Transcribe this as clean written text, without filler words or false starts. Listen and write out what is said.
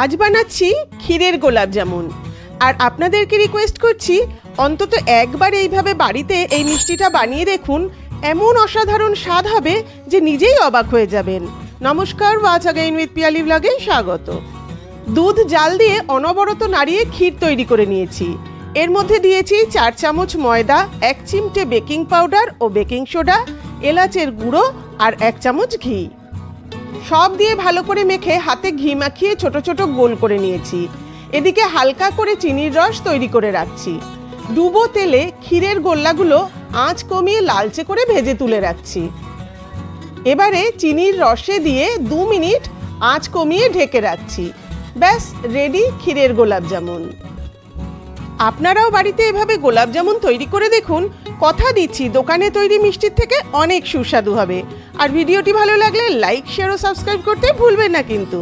আজ বানাচ্ছি ক্ষীরের গোলাপ জামুন। আর আপনাদেরকে রিকোয়েস্ট করছি অন্তত একবার এইভাবে বাড়িতে এই মিষ্টিটা বানিয়ে দেখুন। এমন অসাধারণ স্বাদ হবে যে নিজেই অবাক হয়ে যাবেন। নমস্কার, ওয়াচ অ্যাগেইন উইথ পিয়ালি ব্লগে স্বাগত। দুধ জাল দিয়ে অনবরত নাড়িয়ে ক্ষীর তৈরি করে নিয়েছি। এর মধ্যে দিয়েছি 4 চামচ ময়দা, 1 চিমটে বেকিং পাউডার ও বেকিং সোডা, এলাচের গুঁড়ো আর 1 চামচ ঘি। সব দিয়ে ভালো করে মেখে হাতে ঘি মাখিয়ে ছোট ছোট গোল করে নিয়েছি। এদিকে হালকা করে চিনির রস তৈরি করে রাখছি। ডুবো তেলে ক্ষীরের গোল্লাগুলো আঁচ কমিয়ে লালচে করে ভেজে তুলে রাখছি। এবারে চিনির রসে দিয়ে 2 মিনিট আঁচ কমিয়ে ঢেকে রাখছি। ব্যাস রেডি ক্ষীরের গোলাপ জামুন। আপনারাও বাড়িতে এভাবে গোলাপ জামুন তৈরি করে দেখুন। কথা দিচ্ছি দোকানে তৈরি মিষ্টির থেকে অনেক সুস্বাদু হবে। আর ভিডিওটি ভালো লাগলে লাইক, শেয়ার ও সাবস্ক্রাইব করতে ভুলবেন না কিন্তু।